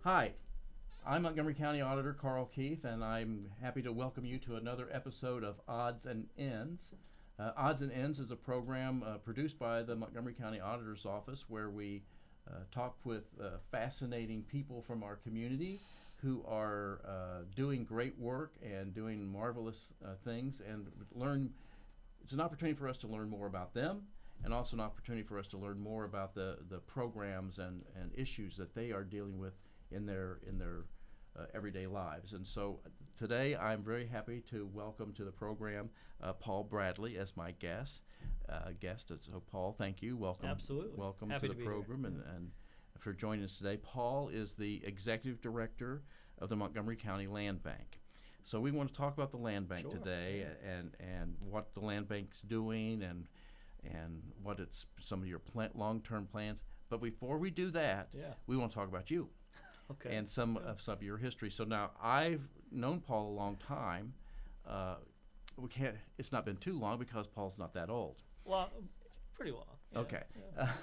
Hi, I'm Montgomery County Auditor Carl Keith, and I'm happy to welcome you to another episode of Auds and Ends. Auds and Ends is a program produced by the Montgomery County Auditor's Office where we talk with fascinating people from our community who are doing great work and doing marvelous things, and learn. It's an opportunity for us to learn more about them, and also an opportunity for us to learn more about the programs and issues that they are dealing with in their everyday lives. And so today I'm very happy to welcome to the program Paul Bradley as my guest. So Paul, thank you. Welcome. Absolutely. Welcome Happy to to the be here. program and for joining us today. Paul is the executive director of the Montgomery County Land Bank. So we want to talk about the land bank Sure. today and what the land bank's doing and what it's some of your long-term plans. But before we do that, Yeah. we want to talk about you Okay. and some of your history. So now I've known Paul a long time. It's not been too long because Paul's not that old. Well, pretty long. Yeah, Okay.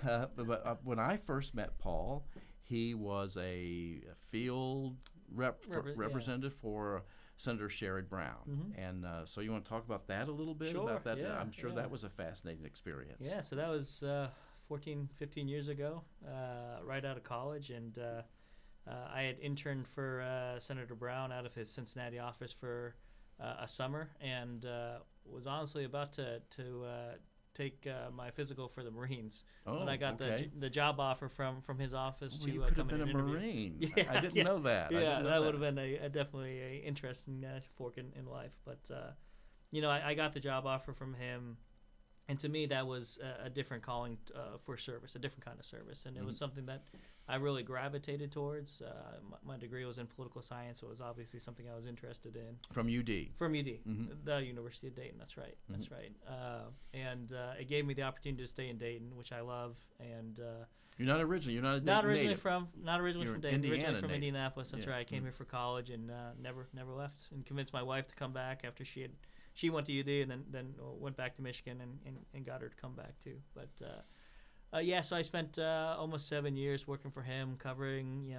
yeah. But when I first met Paul, he was a field Yeah. representative for Senator Sherrod Brown. Mhm. And so you want to talk about that a little bit? Sure, About that? yeah, I'm sure yeah. that was a fascinating experience. Yeah, so that was 14, 15 years ago, right out of college. And I had interned for Senator Brown out of his Cincinnati office for a summer, and was honestly about to take my physical for the Marines Oh, when I got okay. the job offer from his office Well, to you could come have in been and a interview. Marine. Yeah, I didn't yeah. know that. I Yeah, didn't know that would have been definitely a interesting fork in life. But I got the job offer from him, and to me that was a different calling for service, a different kind of service, and it was something that I really gravitated towards. My degree was in political science, so it was obviously something I was interested in. From UD. From UD, Mhm. the University of Dayton. That's right. That's right. And it gave me the opportunity to stay in Dayton, which I love. And You're not originally a Dayton not originally native. from You're Dayton, originally Indiana from native. Indianapolis. That's Yeah. right. I came here for college and never left, and convinced my wife to come back after she went to UD and then went back to Michigan and got her to come back too. But so I spent almost 7 years working for him, covering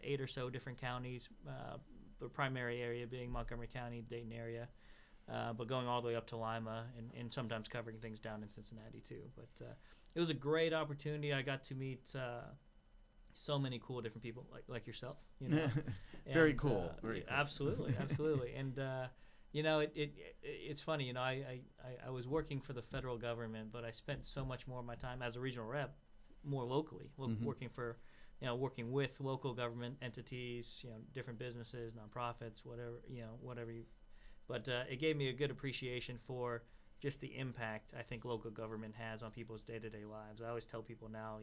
8 or so different counties, the primary area being Montgomery County, Dayton area, but going all the way up to Lima and sometimes covering things down in Cincinnati too. But it was a great opportunity. I got to meet so many cool different people like yourself. Very And, cool. Very cool. Absolutely, absolutely. And it's funny. I was working for the federal government, but I spent so much more of my time as a regional rep, more locally, working for, working with local government entities, different businesses, nonprofits, whatever you. But it gave me a good appreciation for just the impact I think local government has on people's day-to-day lives. I always tell people now,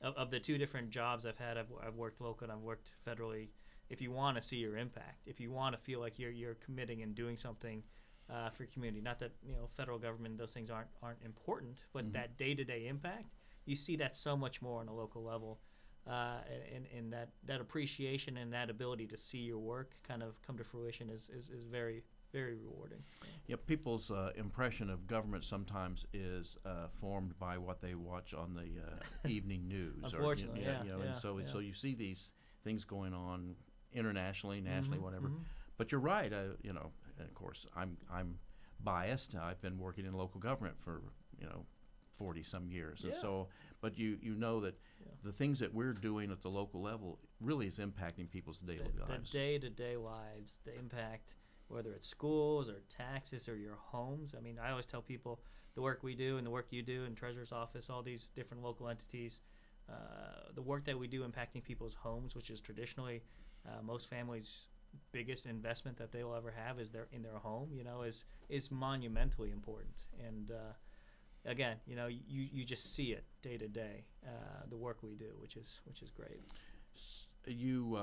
of the two different jobs I've had, I've worked local and I've worked federally. If you want to see your impact, if you want to feel like you're committing and doing something for your community, not that federal government, those things aren't important, but that day-to-day impact, you see that so much more on a local level, and that appreciation and that ability to see your work kind of come to fruition is very, very rewarding. Yeah, people's impression of government sometimes is formed by what they watch on the evening news. Unfortunately, and so you see these things going on internationally, nationally, whatever. But you're right. And of course, I'm biased. I've been working in local government for 40 some years, and so. But you know that the things that we're doing at the local level really is impacting people's daily lives. The day-to-day lives, the impact, whether it's schools or taxes or your homes. I mean, I always tell people the work we do and the work you do in Treasurer's Office, all these different local entities, the work that we do impacting people's homes, which is traditionally most families' biggest investment that they will ever have is in their home, is monumentally important. And again, you just see it day to day, the work we do, which is great. You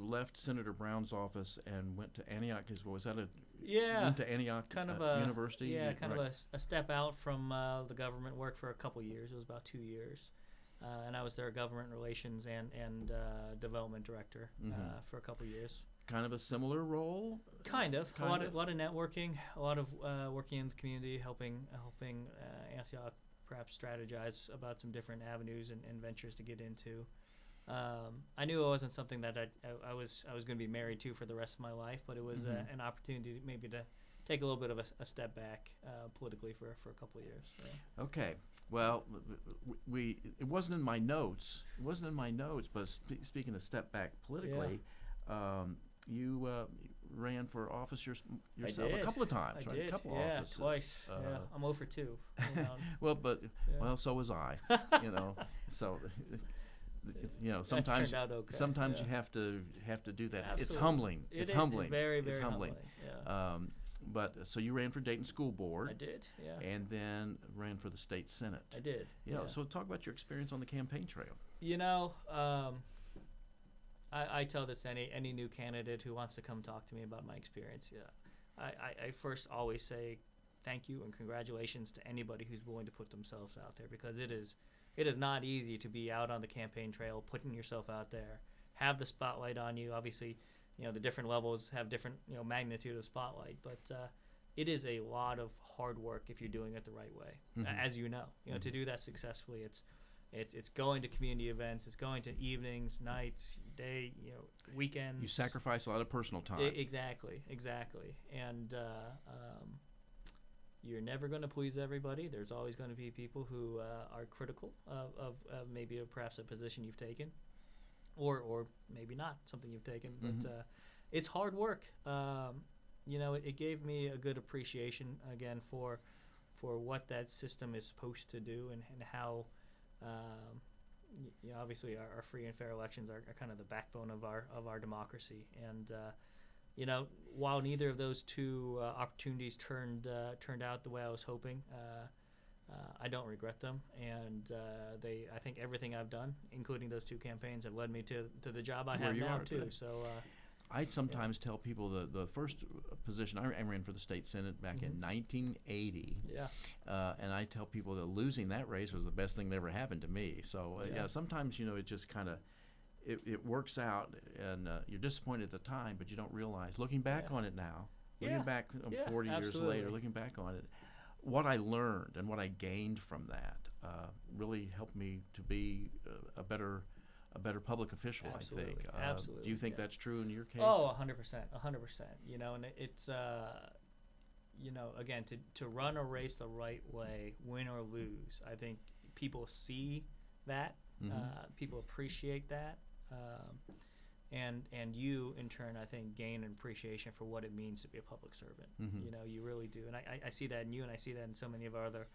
left Senator Brown's office and went to Antioch. Was that went to Antioch kind of University? Yeah, kind right. of a step out from the government work for a couple years. It was about 2 years. And I was their government relations and development director for a couple years. Kind of a similar role. A lot of networking, a lot of working in the community, helping Antioch perhaps strategize about some different avenues and ventures to get into. I knew it wasn't something that I was going to be married to for the rest of my life, but it was an opportunity maybe to take a little bit of a step back politically for a couple of years. So. Okay. Well, it wasn't in my notes. It wasn't in my notes, but speaking of step back politically, you ran for office yourself a couple of times, right? Did. A couple offices. Twice. I'm 0 for 2. Well, so was I. So sometimes turned out okay. Sometimes you have to do that. Absolutely. It's humbling. It's humbling. Very, very it's humbling. Yeah. But so you ran for Dayton School Board. I did, yeah. And then ran for the state Senate. I did. Yeah. So talk about your experience on the campaign trail. I tell this to any new candidate who wants to come talk to me about my experience. Yeah. I first always say thank you and congratulations to anybody who's willing to put themselves out there, because it is not easy to be out on the campaign trail, putting yourself out there, have the spotlight on you. Obviously, the different levels have different, magnitude of spotlight, but it is a lot of hard work if you're doing it the right way. As you know, to do that successfully, it's going to community events, it's going to evenings, nights, day, weekends. You sacrifice a lot of personal time. Exactly, and you're never going to please everybody. There's always going to be people who are critical of maybe perhaps a position you've taken. Or maybe not something you've taken, but it's hard work. It gave me a good appreciation again for what that system is supposed to do, and how obviously our free and fair elections are kind of the backbone of our democracy. And while neither of those two opportunities turned out the way I was hoping, I don't regret them, and I think everything I've done, including those two campaigns, have led me to the job I have now too. Today. So I sometimes tell people the first position I ran for the state Senate back in 1980. Yeah. And I tell people that losing that race was the best thing that ever happened to me. So sometimes it just kind of it works out, and you're disappointed at the time, but you don't realize. Looking back on it now, looking back 40 years later, looking back on it, what I learned and what I gained from that really helped me to be a better public official. Absolutely. I think. Absolutely. Do you think that's true in your case? Oh, 100%. And it's again, to run a race the right way, win or lose. I think people see that. People appreciate that. And you, in turn, I think, gain an appreciation for what it means to be a public servant. You really do. And I see that in you, and I see that in so many of our other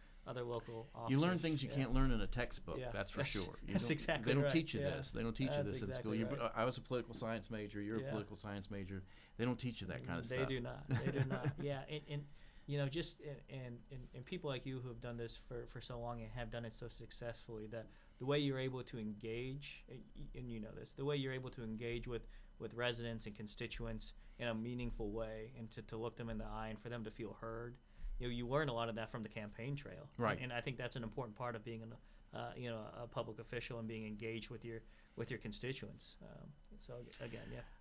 local officers. You learn things you can't learn in a textbook, that's for sure. That's exactly They don't right. teach you this. They don't teach you this in school. Right. I was a political science major. You're a political science major. They don't teach you that kind of stuff. They do not. Yeah, and and people like you who have done this for so long and have done it so successfully, the way you're able to engage, and the way you're able to engage with residents and constituents in a meaningful way, and to look them in the eye and for them to feel heard. You learn a lot of that from the campaign trail, right? And I think that's an important part of being a public official and being engaged with your constituents. So again,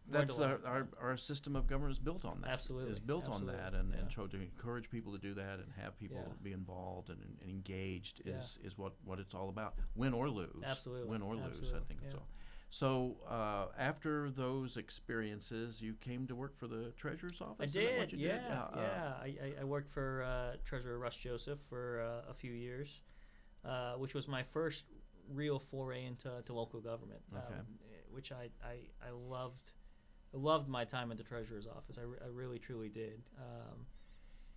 that's our system of government is built on that. Absolutely, is built on that, and so to encourage people to do that and have people be involved and engaged is what it's all about. Win or lose. Absolutely, win or lose. I think so. So after those experiences, you came to work for the Treasurer's Office? I did, Is that what you did? I worked for Treasurer Russ Joseph for a few years, which was my first real foray into local government, which I loved. I loved my time at the Treasurer's Office. I really, truly did.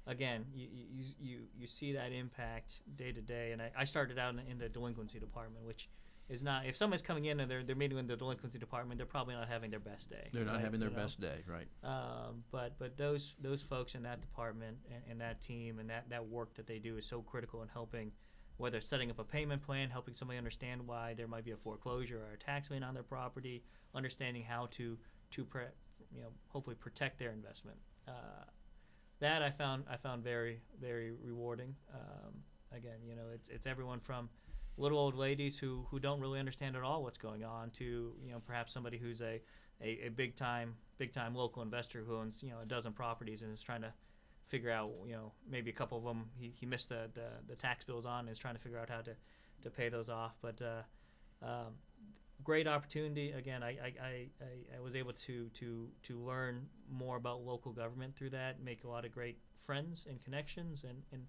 Again, you see that impact day to day, and I started out in the delinquency department, which is not, if someone's coming in and they're meeting in the delinquency department, they're probably not having their best day. They're not having their best day, right? But those folks in that department and that team and that work that they do is so critical in helping, whether setting up a payment plan, helping somebody understand why there might be a foreclosure or a tax lien on their property, understanding how to hopefully protect their investment. That I found very, very rewarding. Again, it's everyone from little old ladies who don't really understand at all what's going on to perhaps somebody who's a big time local investor who owns a dozen properties and is trying to figure out maybe a couple of them he missed the tax bills on and is trying to figure out how to pay those off. But great opportunity. Again, I was able to learn more about local government through that, make a lot of great friends and connections and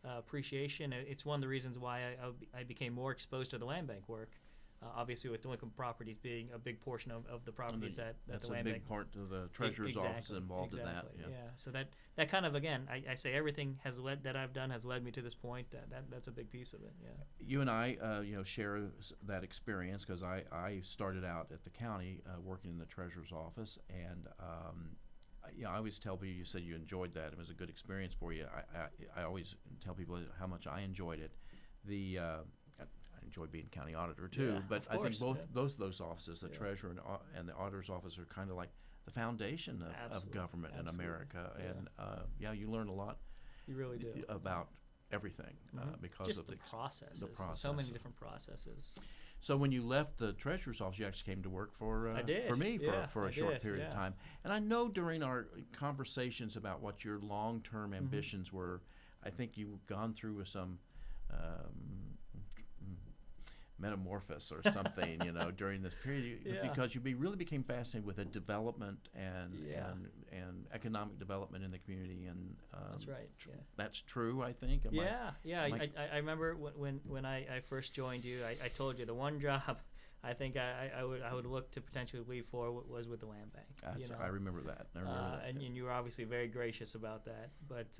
appreciation. It's one of the reasons why I became more exposed to the land bank work. Obviously, with delinquent properties being a big portion of the properties that the land bank. That's a big part of the treasurer's office involved in that. Yeah. So that kind of, again, I say everything that I've done has led me to this point. That's a big piece of it. Yeah. You and I, share that experience because I started out at the county working in the treasurer's office, and I always tell people, you said you enjoyed that. It was a good experience for you. I always tell people how much I enjoyed it. I enjoy being county auditor too, but I think both of those offices, the treasurer and the auditor's office, are kind of like the foundation of government in America. And you learn a lot. You really do about everything because just of the processes. process. So many different processes. So when you left the treasurer's office, you actually came to work for me for a short period of time. And I know during our conversations about what your long-term ambitions were, I think you've gone through some metamorphosis or something, during this period, because you really became fascinated with the development and economic development in the community, and that's right. That's true, I think. I remember when I first joined you, I told you the one job I think I would look to potentially leave for was with the land bank. I remember that. And you were obviously very gracious about that, but.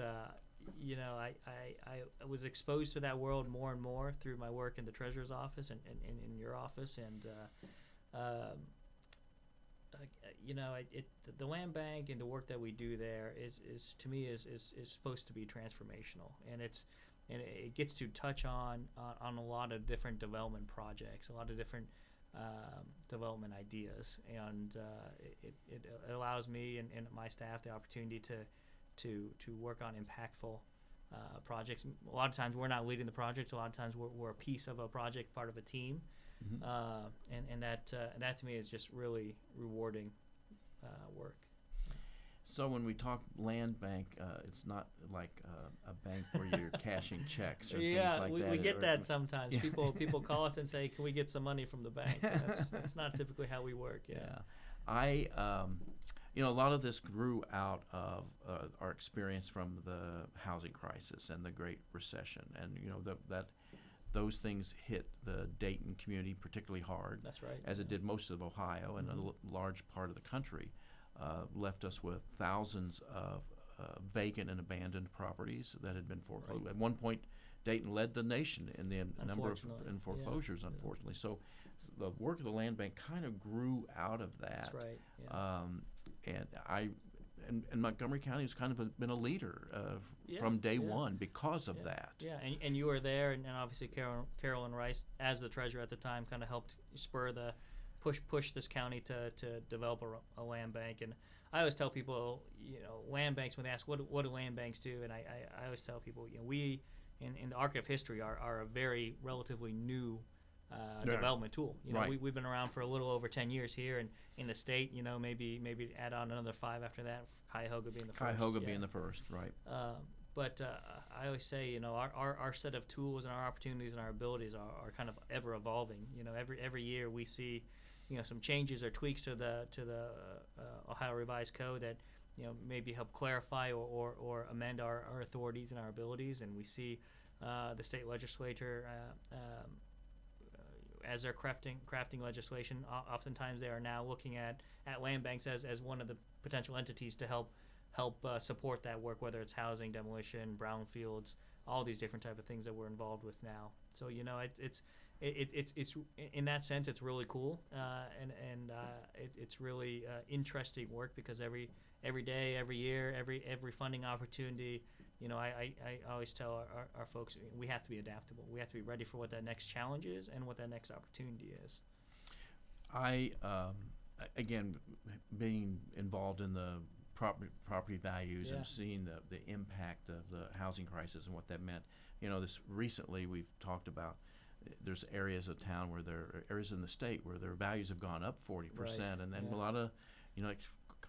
I was exposed to that world more and more through my work in the treasurer's office and in your office, and the land bank and the work that we do there is to me is supposed to be transformational, and it gets to touch on a lot of different development projects, a lot of different development ideas, and it allows me and my staff the opportunity to work on impactful projects. A lot of times we're not leading the project. A lot of times we're a piece of a project, part of a team, and that to me is just really rewarding work. So when we talk land bank, it's not like a bank where you're cashing checks or things like that. Yeah, we get that sometimes. People call us and say, "Can we get some money from the bank?" That's not typically how we work. A lot of this grew out of our experience from the housing crisis and the Great Recession, and those things hit the Dayton community particularly hard. That's right. As it did most of Ohio and a large part of the country, left us with thousands of vacant and abandoned properties that had been foreclosed. Right. At one point, Dayton led the nation in the number of foreclosures, unfortunately. So the work of the land bank kind of grew out of that. That's right. Yeah. And Montgomery County has kind of been a leader from day one because of that. Yeah, and you were there, and obviously Carolyn Rice, as the treasurer at the time, kind of helped spur the push this county to develop a land bank. And I always tell people, land banks, when they ask what do land banks do, and I always tell people, we in the arc of history are a very relatively new development tool. We've been around for a little over 10 years here, and in the state, maybe add on another 5 after that. Cuyahoga being the first. Cuyahoga being the first, right? But I always say, our set of tools and our opportunities and our abilities are kind of ever evolving. Every year we see, some changes or tweaks to the Ohio Revised Code that maybe help clarify or amend our authorities and our abilities, and we see the state legislature. As they're crafting legislation, oftentimes they are now looking at land banks as one of the potential entities to help support that work, whether it's housing, demolition, brownfields, all these different type of things that we're involved with now. So it's in that sense it's really cool, and it's really interesting work, because every day, every year, every funding opportunity. I always tell our folks, we have to be adaptable. We have to be ready for what that next challenge is and what that next opportunity is. Again, being involved in the property values and seeing the impact of the housing crisis and what that meant. This recently we've talked about. There's areas of town where areas in the state where their values have gone up 40%, and then a lot of,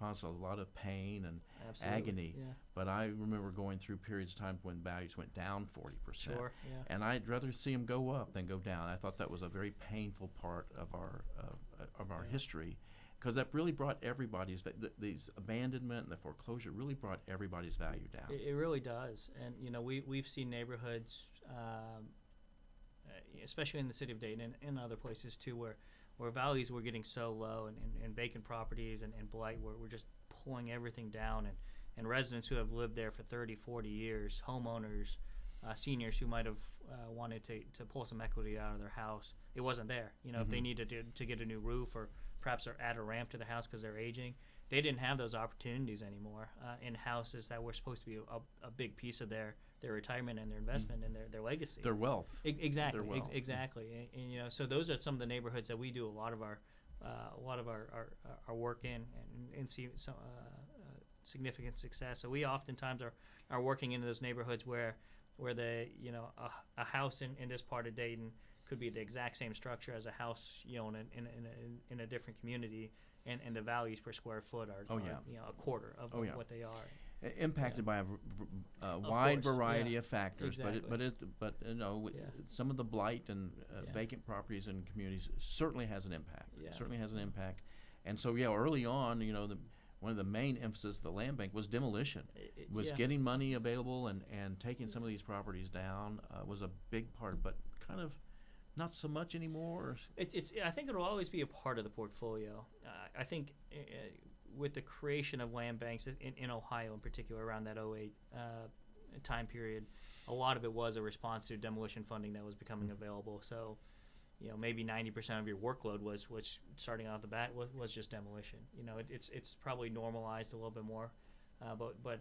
caused a lot of pain and Absolutely. agony. Yeah. But I remember going through periods of time when values went down 40%. Sure. Yeah. And I'd rather see them go up than go down. I thought that was a very painful part of our history, because that really brought everybody's these abandonment and the foreclosure really brought everybody's value down. It really does. And we've seen neighborhoods, especially in the city of Dayton and in other places too, where values were getting so low, and vacant properties and blight were just pulling everything down, and residents who have lived there for 30, 40 years, homeowners, seniors who might have wanted to pull some equity out of their house, it wasn't there. If they needed to get a new roof, or perhaps add a ramp to the house because they're aging, they didn't have those opportunities anymore in houses that were supposed to be a big piece of their retirement and their investment and their legacy. Their wealth. Exactly. Their wealth. Exactly. And so those are some of the neighborhoods that we do a lot of our work in, and see some significant success. So we oftentimes are working into those neighborhoods where a house in this part of Dayton could be the exact same structure as a house in a different community, and the values per square foot are a quarter of what they are. Impacted by a wide variety of factors, Exactly. but some of the blight and vacant properties in communities certainly has an impact. Yeah. Certainly has an impact, and so early on, one of the main emphasis of the land bank was demolition, getting money available and taking some of these properties down was a big part, but kind of not so much anymore. I think it'll always be a part of the portfolio. I think with the creation of land banks in Ohio in particular around that 2008 time period, a lot of it was a response to demolition funding that was becoming available. So, maybe 90% of your workload was starting off the bat was just demolition. It's probably normalized a little bit more, but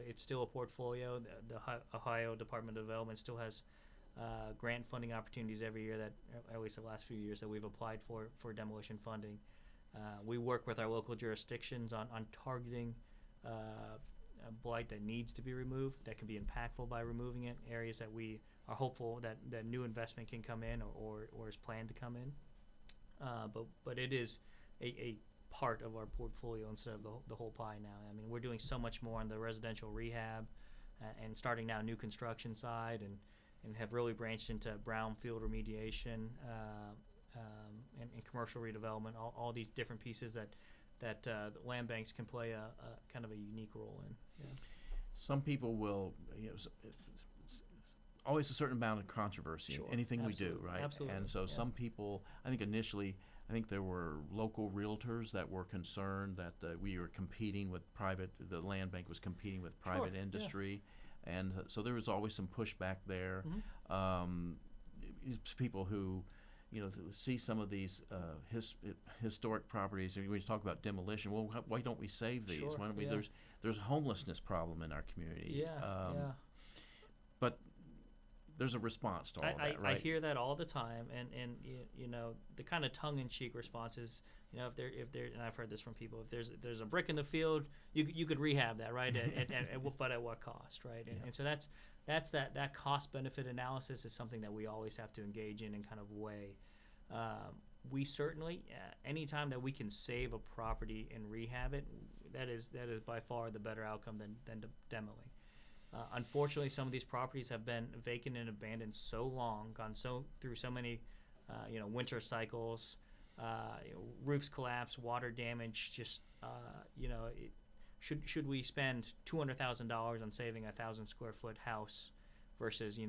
it's still a portfolio. The Ohio Department of Development still has grant funding opportunities every year, that at least the last few years, that we've applied for demolition funding. We work with our local jurisdictions on targeting blight that needs to be removed, that can be impactful by removing it, areas that we are hopeful that new investment can come in or is planned to come in. But it is a part of our portfolio instead of the whole pie now. I mean, we're doing so much more on the residential rehab and starting now new construction side, and have really branched into brownfield remediation and commercial redevelopment, all these different pieces that the land banks can play a kind of a unique role in. Yeah. Some people will, always a certain amount of controversy in anything Absolutely. we do, right? Absolutely. And so some people, I think initially, there were local realtors that were concerned that we were competing with the land bank was competing with private industry. And so there was always some pushback there. People who, see some of these historic properties, and we talk about demolition. Well, why don't we save these? Why don't we? There's a homelessness problem in our community. But there's a response to all that, right? I hear that all the time, and the kind of tongue-in-cheek response is, if there, and I've heard this from people, if there's a brick in the field, you could rehab that, right? But at what cost, right? And so that cost-benefit analysis is something that we always have to engage in and kind of weigh. We certainly, anytime that we can save a property and rehab it, that is by far the better outcome than demoing. Unfortunately, some of these properties have been vacant and abandoned so long, gone through so many, winter cycles, roofs collapse, water damage. Just should we spend $200,000 on saving a 1,000 square foot house versus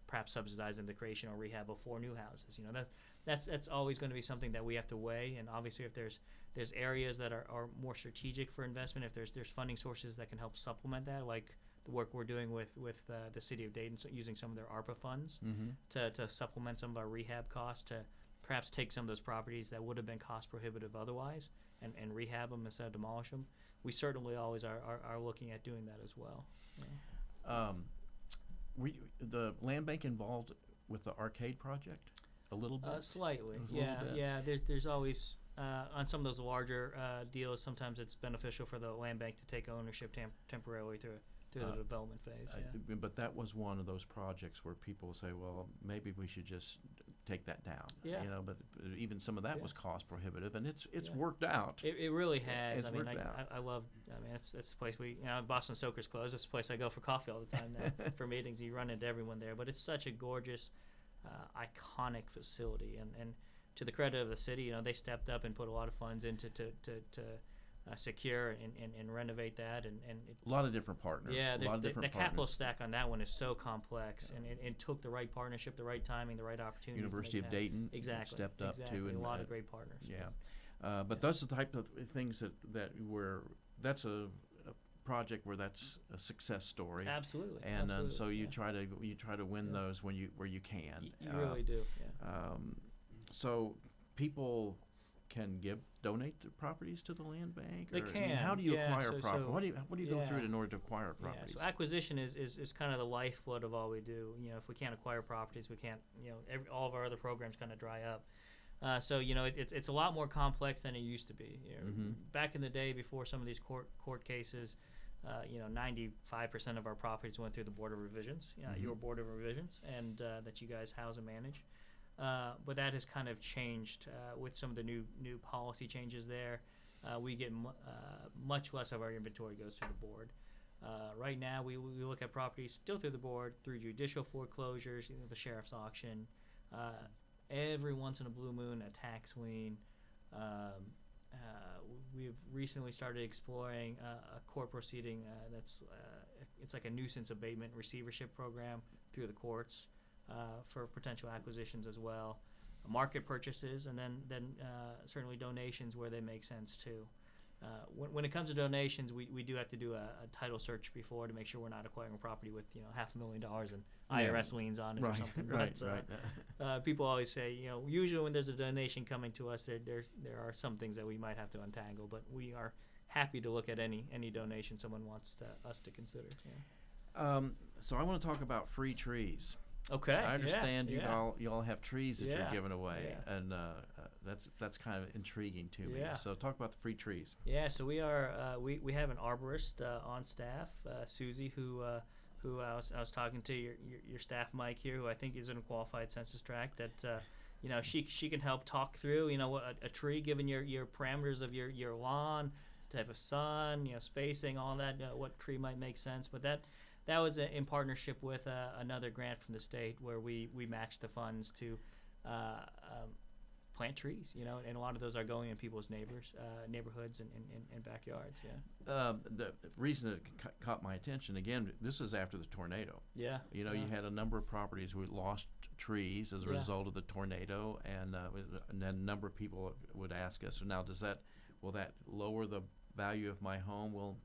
perhaps subsidizing the creation or rehab of 4 new houses? That's always going to be something that we have to weigh. And obviously, if there's areas that are more strategic for investment, if there's funding sources that can help supplement that, like the work we're doing with the city of Dayton, so using some of their ARPA funds to supplement some of our rehab costs, to perhaps take some of those properties that would have been cost prohibitive otherwise and rehab them instead of demolish them. We certainly always are looking at doing that as well. The land bank involved with the arcade project a little bit? Slightly, bit. Yeah. There's always on some of those larger deals, sometimes it's beneficial for the land bank to take ownership temporarily through the development phase. But that was one of those projects where people say, well, maybe we should just take that down. Yeah. But even some of that Yeah. was cost prohibitive, and it's Yeah. worked out. It really has. It's I mean, worked out. I love. I mean, it's the place Boston Soakers closed. It's the place I go for coffee all the time now for meetings. You run into everyone there, but it's such a gorgeous, iconic facility, and to the credit of the city, they stepped up and put a lot of funds into to secure and renovate that, and A lot of different partners. yeah, a lot of different the capital partners. stack on that one is so complex, and it took the right partnership, the right timing, the right opportunities. University of Dayton Exactly. stepped up too, a and lot of great partners. yeah. But those are the type of things that's a project where that's a success story. Absolutely. And absolutely. so you yeah. try to win those where you can. You really do. Yeah. So people can donate the properties to the land bank. They can. How do you yeah, acquire so, property? So, what do you go through yeah. in order to acquire properties? Yeah, so acquisition is kind of the lifeblood of all we do. If we can't acquire properties, we can't. All of our other programs kind of dry up. So it's a lot more complex than it used to be. Back in the day, before some of these court cases, 95% of our properties went through the Board of Revisions, your Board of Revisions, and that you guys house and manage. But that has kind of changed with some of the new policy changes there. We get much less of our inventory goes through the board. Right now, we look at properties still through the board, through judicial foreclosures, the sheriff's auction. Every once in a blue moon, a tax lien. We've recently started exploring a court proceeding it's like a nuisance abatement receivership program through the courts for potential acquisitions as well, market purchases, and then certainly donations where they make sense too. When it comes to donations, we do have to do a title search before to make sure we're not acquiring a property with $500,000 in IRS liens on it or something. Right. People always say, usually when there's a donation coming to us, there are some things that we might have to untangle, but we are happy to look at any donation someone wants us to consider. Yeah. So I want to talk about free trees. Okay. I understand you all have trees that you're giving away, and that's kind of intriguing to me. So talk about the free trees. Yeah. So we are we have an arborist on staff, Susie, who I was talking to your staff Mike here, who I think is in a qualified census tract. That she can help talk through a tree, given your parameters of your lawn, type of sun, spacing, all that. What tree might make sense, but that was in partnership with another grant from the state where we matched the funds to plant trees, and a lot of those are going in people's neighborhoods and backyards. Yeah. The reason it caught my attention, again, this is after the tornado. Yeah. You had a number of properties who lost trees as a result of the tornado, and then a number of people would ask us, now will that lower the value of my home? Well,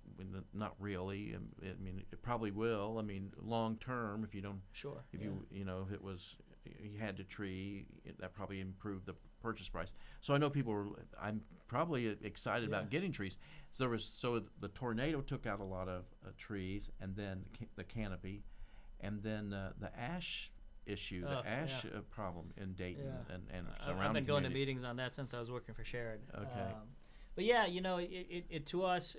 not really. I mean, it probably will. I mean, long term, if you don't, sure, if you if it was you had a tree, that probably improved the purchase price. So I know I'm probably excited about getting trees. So the tornado took out a lot of trees, and then the canopy, and then the ash issue, problem in Dayton and surrounding I've been going to communities. meetings on that since I was working for Sherrod. Okay. But yeah, it to us,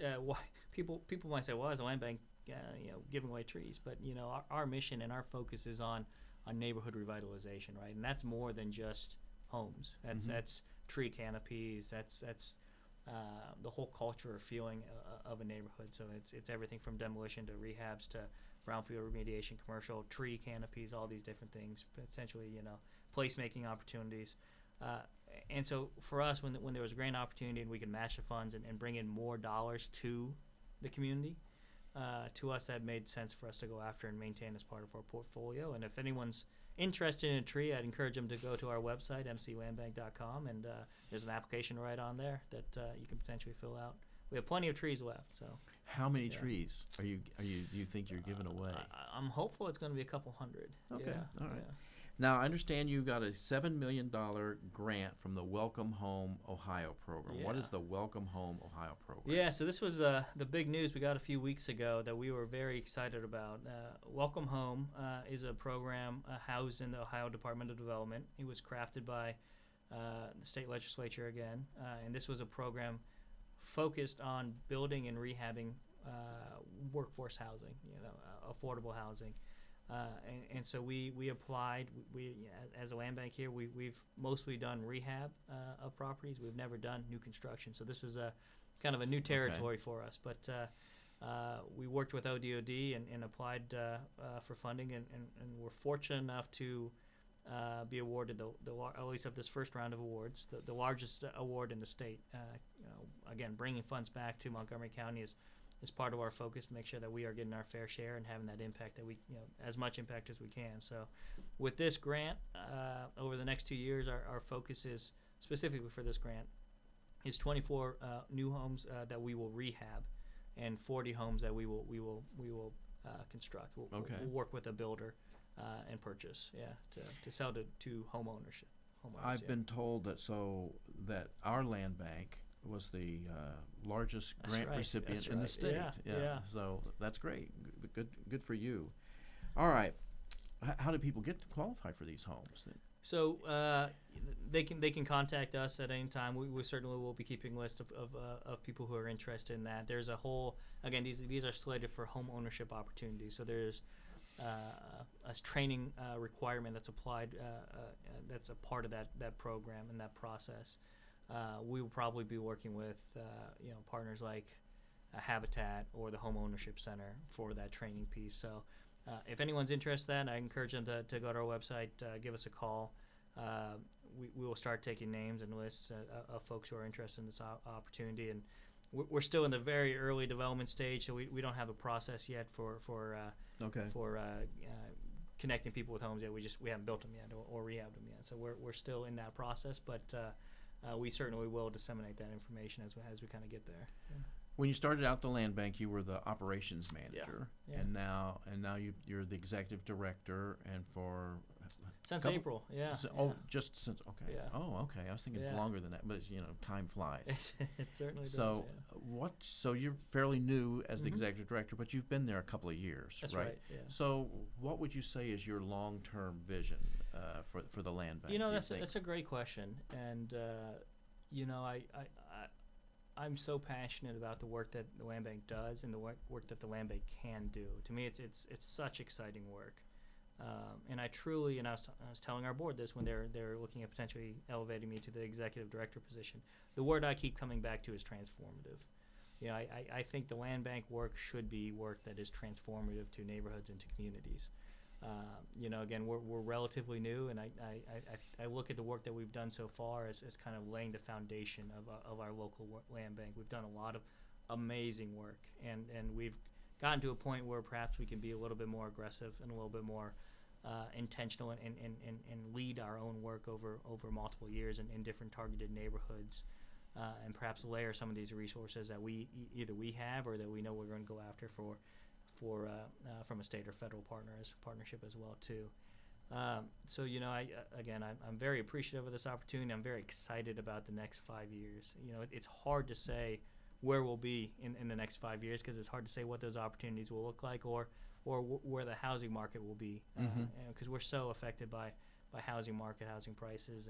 people might say, well, as a land bank, giving away trees, but our mission and our focus is on neighborhood revitalization, right? And that's more than just homes. That's tree canopies. That's the whole culture or feeling of a neighborhood. So it's everything from demolition to rehabs to brownfield remediation, commercial tree canopies, all these different things, potentially placemaking opportunities. And so for us, when there was a grant opportunity and we could match the funds and bring in more dollars to the community, to us that made sense for us to go after and maintain as part of our portfolio. And if anyone's interested in a tree, I'd encourage them to go to our website, mclandbank.com, and there's an application right on there that you can potentially fill out. We have plenty of trees left. So how many trees do you think you're giving away? I'm hopeful it's going to be a couple hundred. Okay, all right. Yeah. Now, I understand you got a $7 million grant from the Welcome Home Ohio program. Yeah. What is the Welcome Home Ohio program? Yeah, so this was the big news we got a few weeks ago that we were very excited about. Welcome Home is a program housed in the Ohio Department of Development. It was crafted by the state legislature again, and this was a program focused on building and rehabbing workforce housing, affordable housing. And so we applied. We as a land bank here, we've mostly done rehab of properties. We've never done new construction. So this is a kind of a new territory for us. But we worked with ODOD and applied for funding, and we're fortunate enough to be awarded at least of this first round of awards, the largest award in the state. Again, bringing funds back to Montgomery County is part of our focus to make sure that we are getting our fair share and having that impact that we, as much impact as we can. So with this grant, over the next 2 years, our focus is, specifically for this grant, is 24 new homes that we will rehab and 40 homes that we will construct. We'll work with a builder and purchase, to sell to home ownership. I've been told that our land bank was the largest grant recipient in the state. Yeah. So that's great. Good for you. All right. How do people get to qualify for these homes? So they can contact us at any time. We certainly will be keeping a list of people who are interested in that. There's a whole, again, these are slated for home ownership opportunities. So there's a training requirement that's applied, that's a part of that program and that process. We will probably be working with partners like Habitat or the Home Ownership Center for that training piece. So if anyone's interested in that, I encourage them to go to our website, give us a call. We will start taking names and lists of folks who are interested in this opportunity. And we're still in the very early development stage, so we don't have a process yet for connecting people with homes yet. We haven't built them yet or rehabbed them yet. So we're still in that process, but we certainly will disseminate that information as we kind of get there. Yeah. When you started out the land bank, you were the operations manager, and now you're the executive director, and for since April, just since Yeah. Oh, okay. I was thinking longer than that, but time flies. It certainly does. So So you're fairly new as the executive director, but you've been there a couple of years, That's right? Yeah. So what would you say is your long-term vision for the land bank? That's a great question, and I'm so passionate about the work that the land bank does and the work that the land bank can do. To me, it's such exciting work, and I truly, and I was telling our board this when they're looking at potentially elevating me to the executive director position. The word I keep coming back to is transformative. I think the land bank work should be work that is transformative to neighborhoods and to communities. Again, we're relatively new, and I look at the work that we've done so far as kind of laying the foundation of our local land bank. We've done a lot of amazing work, and we've gotten to a point where perhaps we can be a little bit more aggressive and a little bit more intentional and lead our own work over multiple years in different targeted neighborhoods, and perhaps layer some of these resources that either we have or that we know we're going to go after from a state or federal partnership as well too. I'm very appreciative of this opportunity. I'm very excited about the next 5 years. It's hard to say where we'll be in the next 5 years because it's hard to say what those opportunities will look like or where the housing market will be, because we're so affected by housing market, housing prices,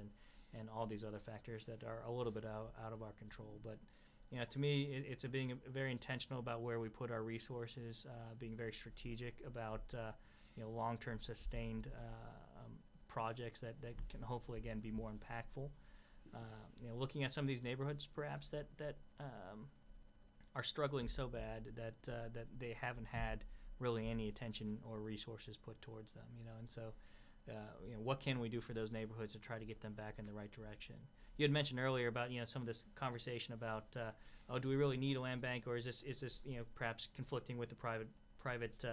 and all these other factors that are a little bit out of our control. But to me, it's being very intentional about where we put our resources, being very strategic about long-term sustained projects that can hopefully again be more impactful. Looking at some of these neighborhoods perhaps that are struggling so bad that they haven't had really any attention or resources put towards them. And so what can we do for those neighborhoods to try to get them back in the right direction? You had mentioned earlier about some of this conversation about do we really need a land bank, or is this perhaps conflicting with the private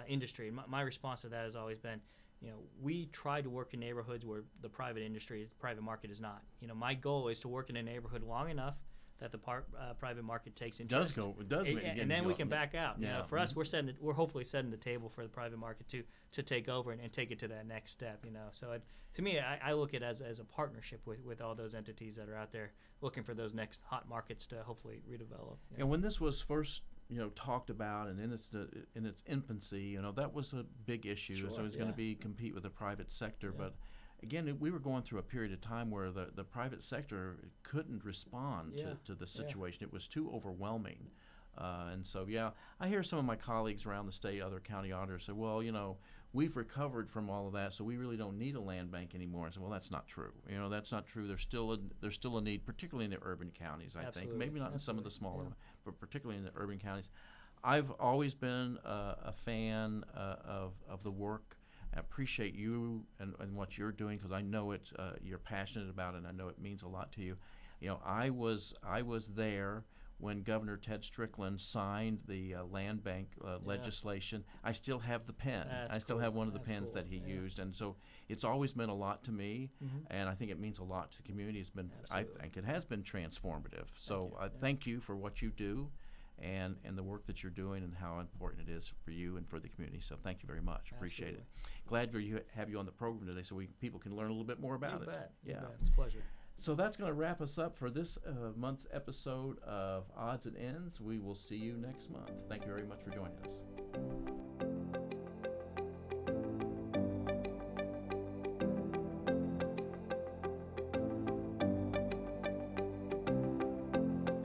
industry? And my response to that has always been, we try to work in neighborhoods where the private market is not. My goal is to work in a neighborhood long enough that the private market takes interest. And then we can back out. For us, we're hopefully setting the table for the private market to take over and take it to that next step. So to me, I look at it as a partnership with all those entities that are out there looking for those next hot markets to hopefully redevelop. And when this was first talked about and in its infancy, that was a big issue. Sure, so it's going to compete with the private sector, but again, we were going through a period of time where the private sector couldn't respond to the situation. It was too overwhelming. And so, I hear some of my colleagues around the state, other county auditors say, well, we've recovered from all of that, so we really don't need a land bank anymore. I said, well, that's not true. That's not true. There's still a need, particularly in the urban counties, I think. Maybe not in some of the smaller, but particularly in the urban counties. I've always been a fan of the work. I appreciate you and what you're doing, because I know you're passionate about it, and I know it means a lot to you. I was there when Governor Ted Strickland signed the land bank legislation. I still have the pen. I still have one of the pens that he used, and so it's always meant a lot to me, and I think it means a lot to the community. It's been, I think it has been transformative. So thank you for what you do, and the work that you're doing, and how important it is for you and for the community. So thank you very much. Appreciate it. Glad to have you on the program today, so people can learn a little bit more about it. You bet. It's a pleasure. So that's going to wrap us up for this month's episode of Odds and Ends. We will see you next month. Thank you very much for joining us.